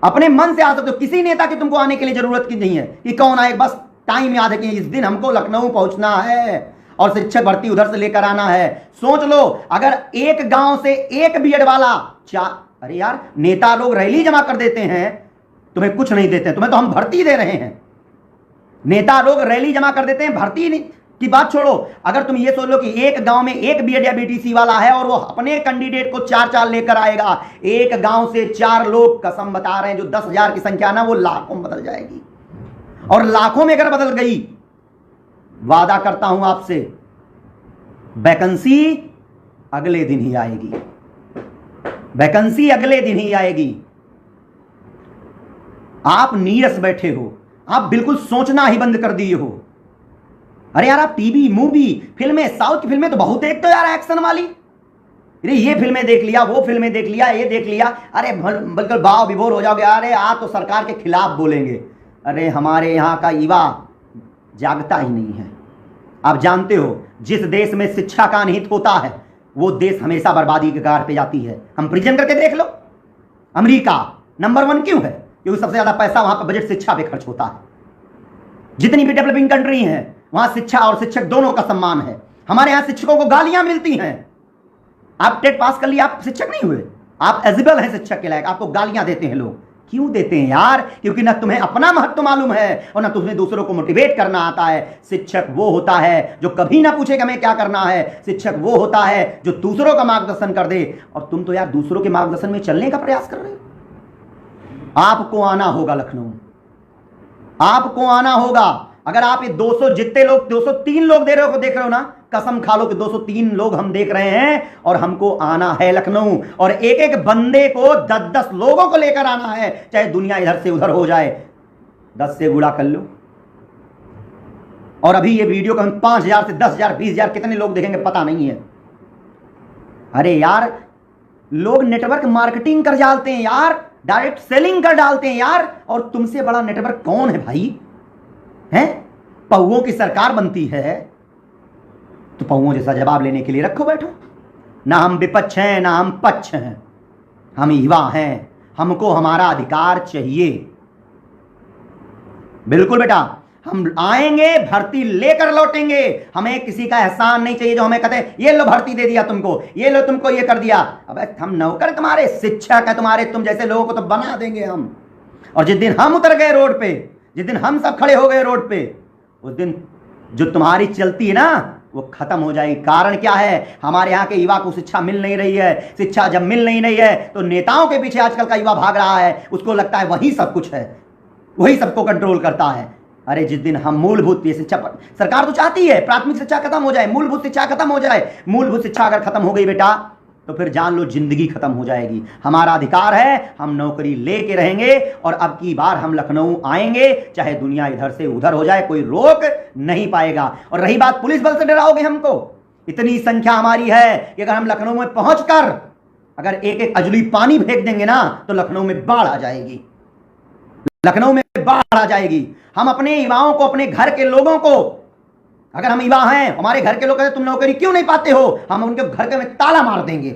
अपने मन से आ सकते हो। किसी नेता की तुमको आने के लिए जरूरत की नहीं है कि कौन आए, बस टाइम याद है कि इस दिन हमको लखनऊ पहुंचना है और शिक्षक भर्ती उधर से लेकर आना है। सोच लो, अगर एक गांव से एक बीएड वाला अरे यार, नेता लोग रैली जमा कर देते हैं, तुम्हें कुछ नहीं देते हैं, तुम्हें तो हम भर्ती दे रहे हैं। नेता लोग रैली जमा कर देते हैं, भर्ती नहीं की बात छोड़ो। अगर तुम ये सोच लो कि एक गांव में एक बीएड या बीटीसी वाला है और वो अपने कैंडिडेट को 4-4 लेकर आएगा, एक गांव से 4 लोग, कसम बता रहे हैं, जो 10,000 की संख्या ना, वो लाखों में बदल जाएगी। और लाखों में अगर बदल गई, वादा करता हूं आपसे, वैकेंसी अगले दिन ही आएगी, वैकेंसी अगले दिन ही आएगी। आप नीरस बैठे हो, आप बिल्कुल सोचना ही बंद कर दिए हो। अरे यार, आप टीवी, मूवी, फिल्में, साउथ की फिल्में तो बहुत देखते हो यार, एक्शन वाली। अरे ये फिल्में देख लिया, वो फिल्में देख लिया, ये देख लिया, अरे बिल्कुल भाव विभोर हो जाओगे। अरे आप तो सरकार के खिलाफ बोलेंगे। अरे हमारे यहाँ का युवा जागता ही नहीं है। आप जानते हो, जिस देश में शिक्षा का निहित होता है वो देश हमेशा बर्बादी के कगार पे जाती है। कंपेरिजन करके देख लो, अमेरिका नंबर 1 क्यों है? क्योंकि सबसे ज्यादा पैसा वहां पर बजट शिक्षा पे खर्च होता है। जितनी भी डेवलपिंग कंट्री है वहां शिक्षा और शिक्षक दोनों का सम्मान है। हमारे यहां शिक्षकों को गालियां मिलती हैं। आप टेट पास कर लिए, आप शिक्षक नहीं हुए, आप एलिजिबल हैं शिक्षक के लायक, आपको गालियां देते हैं लोग। क्यों देते हैं यार? क्योंकि ना तुम्हें अपना महत्व मालूम है और ना तुम्हें दूसरों को मोटिवेट करना आता है। शिक्षक वो होता है जो कभी ना पूछे कि हमें क्या करना है। शिक्षक वो होता है जो दूसरों का मार्गदर्शन कर दे। और तुम तो यार दूसरों के मार्गदर्शन में चलने का प्रयास कर रहे हो। आपको आना होगा लखनऊ, आपको आना होगा। अगर आप ये 200 जितने लोग 203 लोग दे रहे हो, देख रहे हो ना, कसम खा लो कि 203 लोग हम देख रहे हैं और हमको आना है लखनऊ। और एक एक बंदे को 10-10 लोगों को लेकर आना है, चाहे दुनिया इधर से उधर हो जाए। 10 से गुणा कर लो। और अभी ये वीडियो को हम 5,000 से 10,000, 20,000 कितने लोग देखेंगे पता नहीं है। अरे यार, लोग नेटवर्क मार्केटिंग कर डालते हैं यार, डायरेक्ट सेलिंग कर डालते हैं यार। और तुमसे बड़ा नेटवर्क कौन है भाई? हैं? पौओं की सरकार बनती है तो पौओं जैसा जवाब लेने के लिए रखो बैठो। ना हम विपक्ष हैं ना हम पक्ष हैं, हम युवा हैं, हमको हमारा अधिकार चाहिए। बिल्कुल बेटा, हम आएंगे, भर्ती लेकर लौटेंगे। हमें किसी का एहसान नहीं चाहिए जो हमें कहते ये लो भर्ती दे दिया तुमको, ये लो तुमको ये कर दिया। अब हम नौकर तुम्हारे, शिक्षक है तुम्हारे, तुम जैसे लोगों को तो बना देंगे हम। और जिस दिन हम उतर गए रोड पे, जिस दिन हम सब खड़े हो गए रोड पे, उस दिन जो तुम्हारी चलती है ना वो खत्म हो जाएगी। कारण क्या है? हमारे यहाँ के युवा को शिक्षा मिल नहीं रही है। शिक्षा जब मिल नहीं रही है तो नेताओं के पीछे आजकल का युवा भाग रहा है। उसको लगता है वही सब कुछ है, वही सबको कंट्रोल करता है। अरे जिस दिन हम मूलभूत शिक्षा, सरकार तो चाहती है प्राथमिक शिक्षा खत्म हो जाए, मूलभूत शिक्षा खत्म हो जाए। मूलभूत शिक्षा अगर खत्म हो गई बेटा तो फिर जान लो जिंदगी खत्म हो जाएगी। हमारा अधिकार है, हम नौकरी लेके रहेंगे और अब की बार हम लखनऊ आएंगे, चाहे दुनिया इधर से उधर हो जाए, कोई रोक नहीं पाएगा। और रही बात पुलिस बल से डराओगे हमको, इतनी संख्या हमारी है कि अगर हम लखनऊ में पहुंचकर अगर एक एक अजली पानी फेंक देंगे ना तो लखनऊ में बाढ़ आ जाएगी, लखनऊ में बाढ़ आ जाएगी। हम अपने युवाओं को, अपने घर के लोगों को, अगर हम युवा हैं, हमारे घर के लोग कहते तुम नौकरी क्यों नहीं पाते हो, हम उनके घर के में ताला मार देंगे।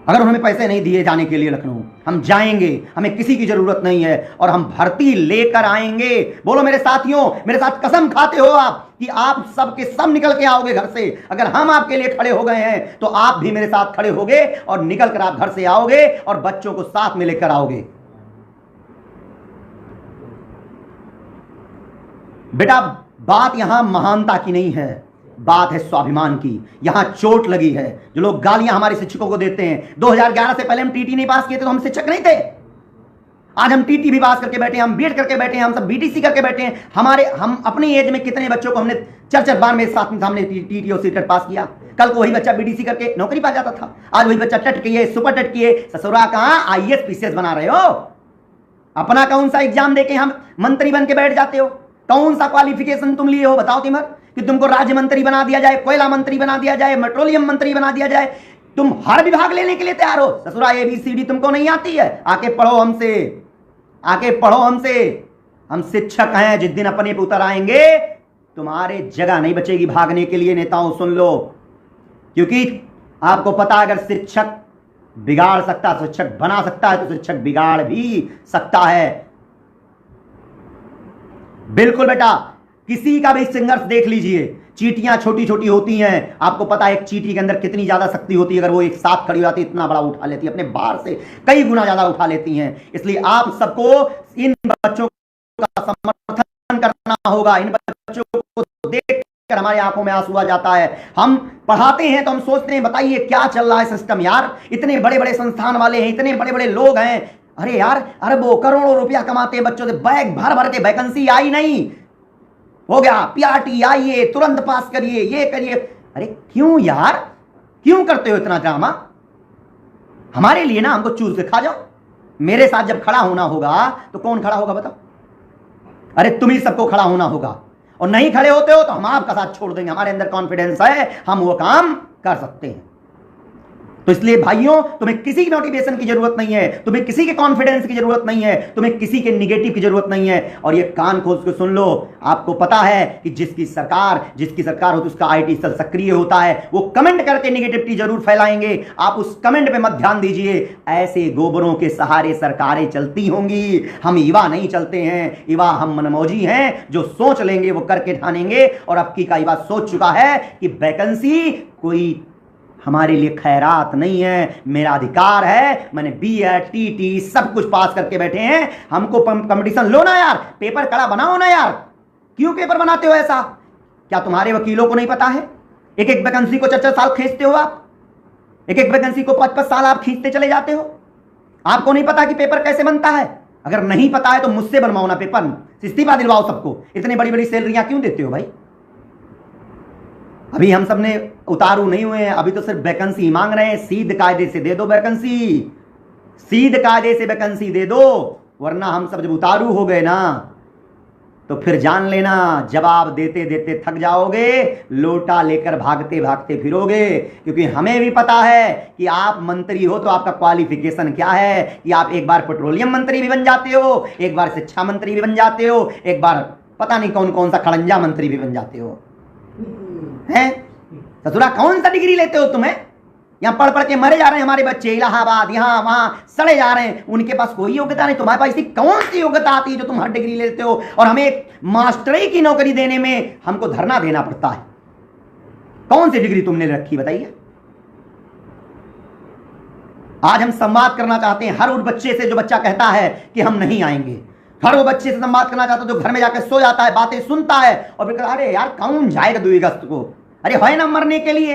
अगर उन्हें पैसे नहीं दिए जाने के लिए लखनऊ, हम जाएंगे, हमें किसी की जरूरत नहीं है और हम भर्ती लेकर आएंगे। बोलो मेरे साथियों, मेरे साथ कसम खाते हो आप कि आप सब के सब निकल के आओगे घर से। अगर हम आपके लिए खड़े हो गए हैं तो आप भी मेरे साथ खड़े होगे और निकल कर आप घर से आओगे और बच्चों को साथ में लेकर आओगे। बेटा, बात यहां महानता की नहीं है, बात है स्वाभिमान की। यहां चोट लगी है। जो लोग गालियां हमारे शिक्षकों को देते हैं, 2011 से पहले हम टीटी नहीं पास किए थे तो हम शिक्षक नहीं थे। आज हम टीटी भी पास करके बैठे हैं, हम बीएड करके बैठे हैं, हम सब बीटीसी करके बैठे हैं। हम अपनी एज में कितने बच्चों को हमने 4-4 बार मेरे साथ में हमने टीटी और सीटेट पास किया। कल को वही बच्चा बीडीसी करके नौकरी पा जाता था, आज वही बच्चा टट किए, सुपर टट किए, ससुरा कहां आईएएस पीसीएस बना रहे हो। अपना कौन सा एग्जाम देके हम मंत्री बन के बैठ जाते हो? कौन सा क्वालिफिकेशन तुम लिए हो बताओ तिमर, कि तुमको राज्य मंत्री बना दिया जाए, कोयला मंत्री बना दिया जाए, पेट्रोलियम मंत्री बना दिया जाए, तुम हर विभाग लेने के लिए तैयार हो। ससुरा ABCD तुमको नहीं आती है? आके पढ़ो हमसे, आके पढ़ो हमसे। हम शिक्षक हैं, जिस दिन अपने पे उतर आएंगे तुम्हारे जगह नहीं बचेगी भागने के लिए। नेताओं सुन लो, क्योंकि आपको पता है अगर शिक्षक बिगाड़ सकता है, शिक्षक बना सकता है, तो शिक्षक बिगाड़ भी सकता है। बिल्कुल बेटा, किसी का भी संघर्ष देख लीजिए, चींटियां छोटी छोटी होती हैं, आपको पता है एक चींटी के अंदर कितनी ज्यादा शक्ति होती है। अगर वो एक साथ खड़ी हो जाती है, इतना बड़ा उठा लेती है, अपने बार से कई गुना ज्यादा उठा लेती हैं। इसलिए आप सबको इन बच्चों का समर्थन करना होगा। इन बच्चों को देखकर हमारी आंखों में आंसू आ जाता है। हम पढ़ाते हैं तो हम सोचते हैं बताइए क्या चल रहा है सिस्टम यार, इतने बड़े बड़े संस्थान वाले हैं, इतने बड़े बड़े लोग हैं, अरे यार अरबों करोड़ों रुपया कमाते हैं बच्चों से, बैग भर भर के, वैकेंसी आई नहीं, हो गया PRT आइए, तुरंत पास करिए, ये करिए। अरे क्यों यार, क्यों करते हो इतना ड्रामा? हमारे लिए ना हमको चूज के खा जाओ। मेरे साथ जब खड़ा होना होगा तो कौन खड़ा होगा बताओ? अरे तुम ही सबको खड़ा होना होगा, और नहीं खड़े होते हो तो हम आपका साथ छोड़ देंगे। हमारे अंदर कॉन्फिडेंस है, हम वो काम कर सकते हैं। तो इसलिए भाइयों, तुम्हें किसी की मोटिवेशन की जरूरत नहीं है, तुम्हें किसी के कॉन्फिडेंस की जरूरत नहीं है, तुम्हें किसी के निगेटिव की जरूरत नहीं है। और ये कान खोल के सुन लो, आपको पता है कि जिसकी सरकार होती है उसका IT सेल सक्रिय होता है, वो कमेंट करके निगेटिविटी जरूर फैलाएंगे। आप उस कमेंट पे मत ध्यान दीजिए। ऐसे गोबरों के सहारे सरकारें चलती होंगी, हम युवा नहीं चलते हैं। युवा हम मनमौजी हैं, जो सोच लेंगे वो करके ठानेंगे। और अब की का युवा सोच चुका है कि वैकेंसी कोई हमारे लिए खैरात नहीं है, मेरा अधिकार है। मैंने BEd TT सब कुछ पास करके बैठे हैं, हमको कंपटीशन लो ना यार, पेपर कड़ा बनाओ ना यार। क्यों पेपर बनाते हो ऐसा? क्या तुम्हारे वकीलों को नहीं पता है? एक एक वैकेंसी को 4-4 साल खींचते हो आप, एक एक वैकेंसी को 5-5 साल आप खींचते चले जाते हो। आपको नहीं पता कि पेपर कैसे बनता है? अगर नहीं पता है तो मुझसे बनवाओ ना पेपर, इस्तीफा दिलवाओ सबको। इतनी बड़ी बड़ी सैलरियां क्यों देते हो भाई? अभी हम सब ने उतारू नहीं हुए हैं, अभी तो सिर्फ वैकेंसी मांग रहे हैं। सीध कायदे से दे दो वैकेंसी, सीध कायदे से वैकेंसी दे दो, वरना हम सब जब उतारू हो गए ना तो फिर जान लेना जवाब देते देते थक जाओगे, लोटा लेकर भागते भागते फिरोगे। क्योंकि हमें भी पता है कि आप मंत्री हो तो आपका क्वालिफिकेशन क्या है, कि आप एक बार पेट्रोलियम मंत्री भी बन जाते हो, एक बार शिक्षा मंत्री भी बन जाते हो, एक बार पता नहीं कौन कौन सा खड़ंजा मंत्री भी बन जाते हो। हैं ससुरा कौन सा डिग्री लेते हो तुम्हें? यहां पढ़ पढ़ के मरे जा रहे हैं हमारे बच्चे, इलाहाबाद यहां वहां सड़े जा रहे हैं, उनके पास कोई योग्यता नहीं। तुम्हारे पास ऐसी कौन सी योग्यता आती है जो तुम हर डिग्री लेते हो, और हमें एक मास्टरी की नौकरी देने में हमको धरना देना पड़ता है? कौन सी डिग्री तुमने रखी बताइए? आज हम संवाद करना चाहते हैं हर उस बच्चे से जो बच्चा कहता है कि हम नहीं आएंगे। हर वो बच्चे से संवाद करना चाहता है जो घर में जाकर सो जाता है, बातें सुनता है और फिर कहता है अरे यार कौन जाएगा 2 अगस्त को, अरे है ना मरने के लिए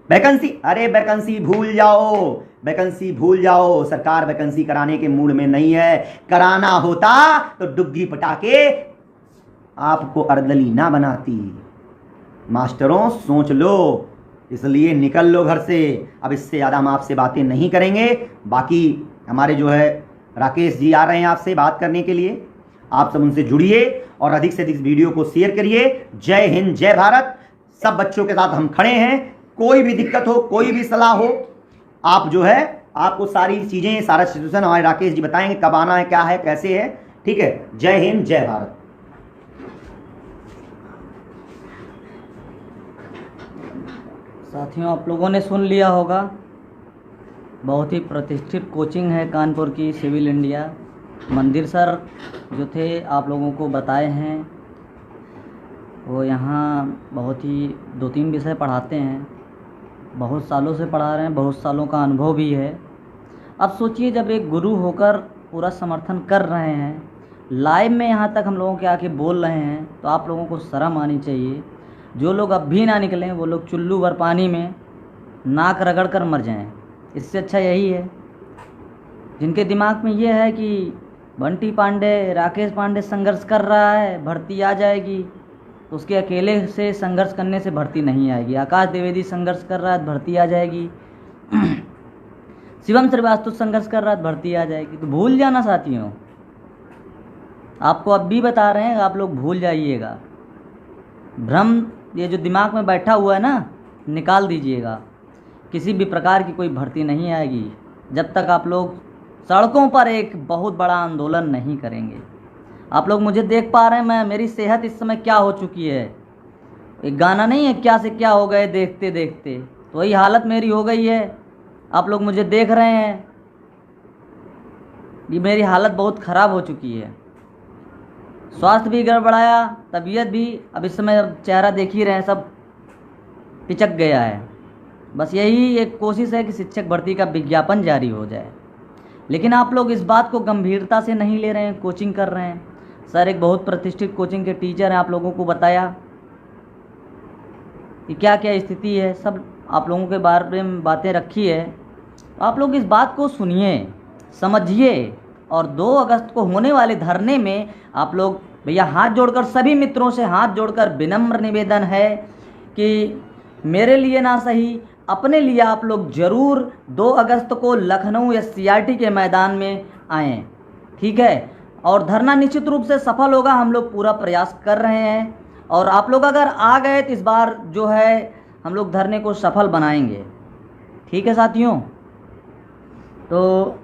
वैकेंसी। अरे वैकेंसी भूल जाओ, वैकेंसी भूल जाओ। सरकार वैकेंसी कराने के मूड में नहीं है। कराना होता तो डुग्गी पटाके आपको अर्दली ना बनाती। मास्टरों सोच लो, इसलिए निकल लो घर से। अब इससे ज़्यादा हम आपसे बातें नहीं करेंगे। बाकी हमारे जो है राकेश जी आ रहे हैं आपसे बात करने के लिए, आप सब उनसे जुड़िए और अधिक से अधिक वीडियो को शेयर करिए। जय हिंद, जय भारत। सब बच्चों के साथ हम खड़े हैं, कोई भी दिक्कत हो, कोई भी सलाह हो, आप जो है आपको सारी चीज़ें, सारा सिचुएशन हमारे राकेश जी बताएंगे, कब आना है, क्या है, कैसे है। ठीक है, जय हिंद, जय भारत। साथियों, आप लोगों ने सुन लिया होगा, बहुत ही प्रतिष्ठित कोचिंग है कानपुर की सिविल इंडिया। मंदिर सर जो थे आप लोगों को बताए हैं, वो यहाँ बहुत ही 2-3 विषय पढ़ाते हैं, बहुत सालों से पढ़ा रहे हैं, बहुत सालों का अनुभव भी है। अब सोचिए जब एक गुरु होकर पूरा समर्थन कर रहे हैं, लाइव में यहाँ तक हम लोगों के आके बोल रहे हैं, तो आप लोगों को शर्म आनी चाहिए। जो लोग अब भी ना निकलें वो लोग चुल्लू भर पानी में नाक रगड़ कर मर जाएं। इससे अच्छा यही है। जिनके दिमाग में ये है कि बंटी पांडे, राकेश पांडे संघर्ष कर रहा है, भर्ती आ जाएगी, तो उसके अकेले से संघर्ष करने से भर्ती नहीं आएगी। आकाश द्विवेदी संघर्ष कर रहा है, भर्ती आ जाएगी। शिवम श्रीवास्तव संघर्ष कर रहा है, भर्ती आ जाएगी। तो भूल जाना साथियों, आपको अब भी बता रहे हैं, आप लोग भूल जाइएगा। भ्रम ये जो दिमाग में बैठा हुआ है ना, निकाल दीजिएगा। किसी भी प्रकार की कोई भर्ती नहीं आएगी जब तक आप लोग सड़कों पर एक बहुत बड़ा आंदोलन नहीं करेंगे। आप लोग मुझे देख पा रहे हैं, मेरी सेहत इस समय क्या हो चुकी है। एक गाना नहीं है, क्या से क्या हो गए देखते देखते, तो वही हालत मेरी हो गई है। आप लोग मुझे देख रहे हैं, ये मेरी हालत बहुत ख़राब हो चुकी है। स्वास्थ्य भी गड़बड़ाया, तबीयत भी, अब इस समय चेहरा देख ही रहे हैं, सब पिचक गया है। बस यही एक कोशिश है कि शिक्षक भर्ती का विज्ञापन जारी हो जाए, लेकिन आप लोग इस बात को गंभीरता से नहीं ले रहे हैं, कोचिंग कर रहे हैं। सर एक बहुत प्रतिष्ठित कोचिंग के टीचर हैं, आप लोगों को बताया कि क्या क्या स्थिति है, सब आप लोगों के बारे में बातें रखी है। आप लोग इस बात को सुनिए, समझिए, और 2 अगस्त को होने वाले धरने में आप लोग भैया हाथ जोड़कर, सभी मित्रों से हाथ जोड़कर विनम्र निवेदन है कि मेरे लिए ना सही, अपने लिए आप लोग ज़रूर 2 अगस्त को लखनऊ SCRT के मैदान में आएँ, ठीक है। और धरना निश्चित रूप से सफल होगा, हम लोग पूरा प्रयास कर रहे हैं। और आप लोग अगर आ गए तो इस बार जो है हम लोग धरने को सफल बनाएंगे, ठीक है साथियों। तो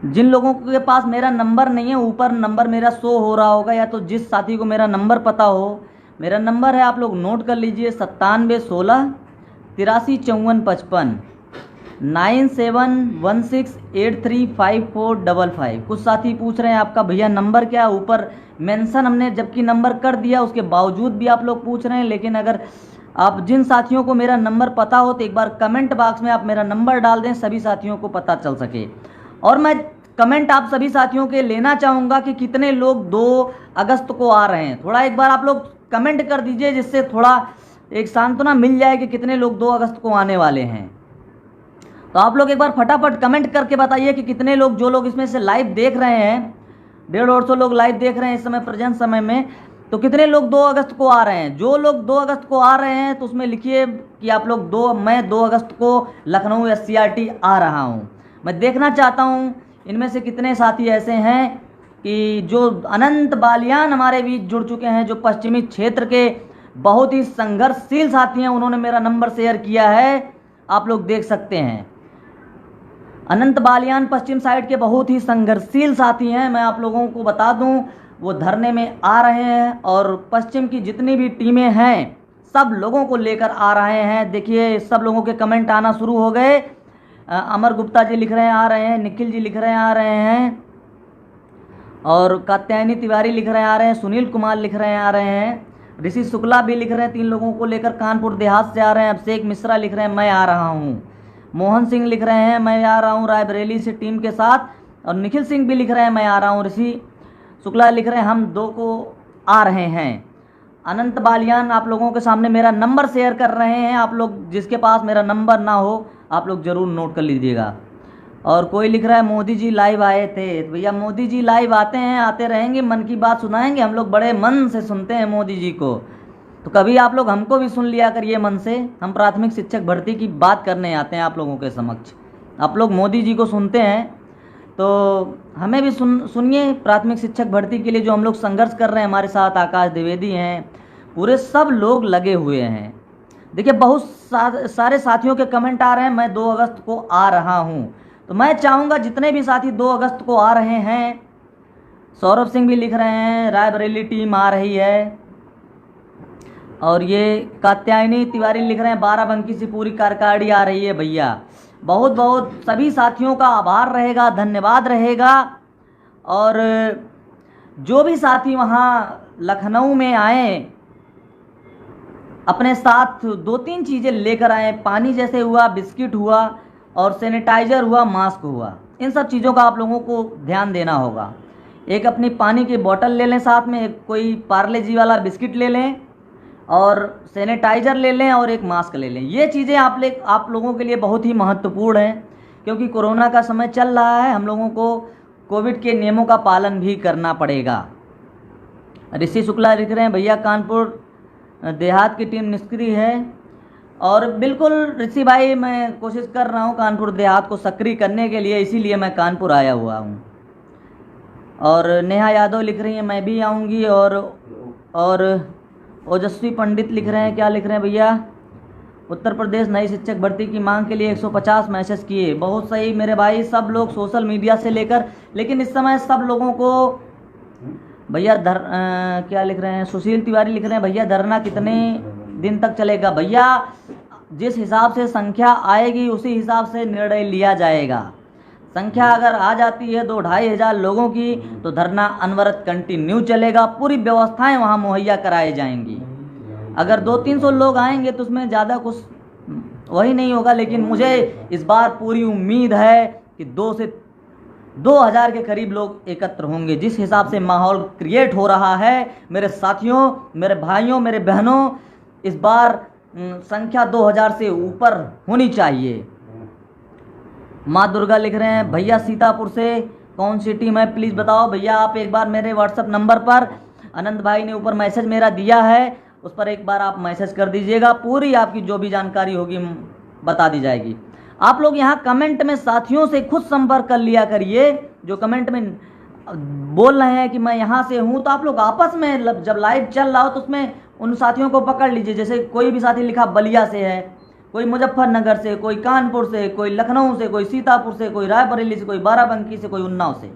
जिन लोगों के पास मेरा नंबर नहीं है, ऊपर नंबर मेरा शो हो रहा होगा, या तो जिस साथी को मेरा नंबर पता हो, मेरा नंबर है, आप लोग नोट कर लीजिए, 9716 83 54 55 9716835455। कुछ साथी पूछ रहे हैं आपका भैया नंबर क्या, ऊपर मेंशन हमने जबकि नंबर कर दिया, उसके बावजूद भी आप लोग पूछ रहे हैं। लेकिन अगर आप जिन साथियों को मेरा नंबर पता हो तो एक बार कमेंट बॉक्स में आप मेरा नंबर डाल दें, सभी साथियों को पता चल सके। और मैं कमेंट आप सभी साथियों के लेना चाहूँगा कि कितने लोग 2 अगस्त को आ रहे हैं। थोड़ा एक बार आप लोग कमेंट कर दीजिए, जिससे थोड़ा एक सांत्वना मिल जाए कि कितने लोग 2 अगस्त को आने वाले हैं। तो आप लोग एक बार फटाफट कमेंट करके बताइए कि कितने लोग, जो लोग इसमें से लाइव देख रहे हैं, 150-200 लोग लाइव देख रहे हैं इस समय प्रेजेंट समय में, तो कितने लोग 2 अगस्त को आ रहे हैं। जो लोग 2 अगस्त को आ रहे हैं तो उसमें लिखिए कि आप लोग मैं 2 अगस्त को लखनऊ SCRT आ रहा हूँ। मैं देखना चाहता हूँ इनमें से कितने साथी ऐसे हैं कि जो अनंत बालियान हमारे बीच जुड़ चुके हैं, जो पश्चिमी क्षेत्र के बहुत ही संघर्षशील साथी हैं। उन्होंने मेरा नंबर शेयर किया है, आप लोग देख सकते हैं। अनंत बालियान पश्चिम साइड के बहुत ही संघर्षशील साथी हैं। मैं आप लोगों को बता दूं, वो धरने में आ रहे हैं और पश्चिम की जितनी भी टीमें हैं सब लोगों को लेकर आ रहे हैं। देखिए सब लोगों के कमेंट आना शुरू हो गए। अमर गुप्ता जी लिख रहे हैं आ रहे हैं, निखिल जी लिख रहे हैं आ रहे हैं, और कात्यायनी तिवारी लिख रहे हैं आ रहे हैं, सुनील कुमार लिख रहे हैं आ रहे हैं, ऋषि शुक्ला भी लिख रहे हैं 3 लोगों को लेकर कानपुर देहात से आ रहे हैं, अभिषेक मिश्रा लिख रहे हैं मैं आ रहा हूँ, मोहन सिंह लिख रहे हैं मैं आ रहा हूँ रायबरेली से टीम के साथ, और निखिल सिंह भी लिख रहे हैं मैं आ रहा हूँ, ऋषि शुक्ला लिख रहे हैं हम 2 को आ रहे हैं। अनंत बालियान आप लोगों के सामने मेरा नंबर शेयर कर रहे हैं। आप लोग जिसके पास मेरा नंबर ना हो आप लोग ज़रूर नोट कर लीजिएगा। और कोई लिख रहा है मोदी जी लाइव आए थे। तो भैया मोदी जी लाइव आते हैं, आते रहेंगे, मन की बात सुनाएंगे। हम लोग बड़े मन से सुनते हैं मोदी जी को, तो कभी आप लोग हमको भी सुन लिया करिए मन से। हम प्राथमिक शिक्षक भर्ती की बात करने आते हैं आप लोगों के समक्ष। आप लोग मोदी जी को सुनते हैं तो हमें भी सुनिए। प्राथमिक शिक्षक भर्ती के लिए जो हम लोग संघर्ष कर रहे हैं, हमारे साथ आकाश द्विवेदी हैं, पूरे सब लोग लगे हुए हैं। देखिए बहुत सारे साथियों के कमेंट आ रहे हैं मैं 2 अगस्त को आ रहा हूं। तो मैं चाहूँगा जितने भी साथी 2 अगस्त को आ रहे हैं, सौरभ सिंह भी लिख रहे हैं रायबरेली टीम आ रही है, और ये कात्यायनी तिवारी लिख रहे हैं बाराबंकी से पूरी कारकाड़ी आ रही है। भैया बहुत बहुत सभी साथियों का आभार रहेगा, धन्यवाद रहेगा। और जो भी साथी वहाँ लखनऊ में आए अपने साथ 2-3 चीज़ें लेकर आए, पानी जैसे हुआ, बिस्किट हुआ, और सैनिटाइज़र हुआ, मास्क हुआ। इन सब चीज़ों का आप लोगों को ध्यान देना होगा। एक अपनी पानी की बोतल ले लें, साथ में एक कोई पार्ले जी वाला बिस्किट ले लें, और सैनिटाइज़र ले लें, और एक मास्क ले लें। ये चीज़ें आप लोगों के लिए बहुत ही महत्वपूर्ण हैं, क्योंकि कोरोना का समय चल रहा है। हम लोगों को कोविड के नियमों का पालन भी करना पड़ेगा। ऋषि शुक्ला लिख रहे हैं भैया कानपुर देहात की टीम निष्क्रिय है। और बिल्कुल ऋषि भाई, मैं कोशिश कर रहा हूँ कानपुर देहात को सक्रिय करने के लिए, इसीलिए मैं कानपुर आया हुआ हूँ। और नेहा यादव लिख रही हैं मैं भी आऊँगी। और ओजस्वी पंडित लिख रहे हैं, क्या लिख रहे हैं भैया, उत्तर प्रदेश नई शिक्षक भर्ती की मांग के लिए 150 मैसेज किए। बहुत सही मेरे भाई, सब लोग सोशल मीडिया से लेकर, लेकिन इस समय सब लोगों को भैया क्या लिख रहे हैं, सुशील तिवारी लिख रहे हैं भैया धरना कितने दिन तक चलेगा। भैया जिस हिसाब से संख्या आएगी उसी हिसाब से निर्णय लिया जाएगा। संख्या अगर आ जाती है 2-2.5 हज़ार लोगों की तो धरना अनवरत कंटिन्यू चलेगा, पूरी व्यवस्थाएं वहां मुहैया कराई जाएंगी। अगर 200-300 लोग आएंगे तो उसमें ज़्यादा कुछ वही नहीं होगा, लेकिन मुझे इस बार पूरी उम्मीद है कि 2 से 2,000 के करीब लोग एकत्र होंगे। जिस हिसाब से माहौल क्रिएट हो रहा है मेरे साथियों, मेरे भाइयों, मेरे बहनों, इस बार संख्या 2,000 से ऊपर होनी चाहिए। माँ दुर्गा लिख रहे हैं भैया सीतापुर से कौन सी टीम है प्लीज़ बताओ। भैया आप एक बार मेरे व्हाट्सएप नंबर पर, अनंत भाई ने ऊपर मैसेज मेरा दिया है, उस पर एक बार आप मैसेज कर दीजिएगा, पूरी आपकी जो भी जानकारी होगी बता दी जाएगी। आप लोग यहाँ कमेंट में साथियों से खुद संपर्क कर लिया करिए, जो कमेंट में बोल रहे हैं कि मैं यहाँ से हूँ, तो आप लोग आपस में जब लाइव चल रहा हो तो उसमें उन साथियों को पकड़ लीजिए। जैसे कोई भी साथी लिखा बलिया से है, कोई मुजफ्फरनगर से, कोई कानपुर से, कोई लखनऊ से, कोई सीतापुर से, कोई रायबरेली से, कोई बाराबंकी से, कोई उन्नाव से।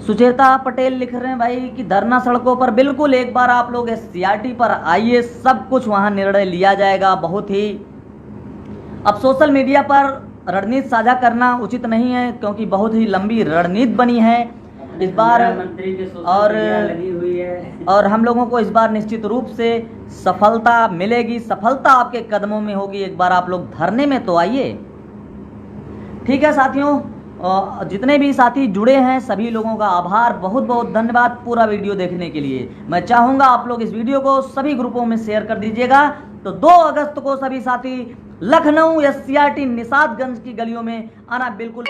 सुचेता पटेल लिख रहे हैं भाई कि धरना सड़कों पर, बिल्कुल एक बार आप लोग SCRT पर आइए, सब कुछ वहां निर्णय लिया जाएगा। बहुत ही अब सोशल मीडिया पर रणनीति साझा करना उचित नहीं है, क्योंकि बहुत ही लंबी रणनीति बनी है इस बार, और हम लोगों को इस बार निश्चित रूप से सफलता मिलेगी। सफलता आपके कदमों में होगी। एक बार आप लोग धरने में तो आइए। ठीक है साथियों, जितने भी साथी जुड़े हैं सभी लोगों का आभार, बहुत बहुत धन्यवाद पूरा वीडियो देखने के लिए। मैं चाहूँगा आप लोग इस वीडियो को सभी ग्रुपों में शेयर कर दीजिएगा। तो 2 अगस्त को सभी साथी लखनऊ SCRT निषादगंज की गलियों में आना बिल्कुल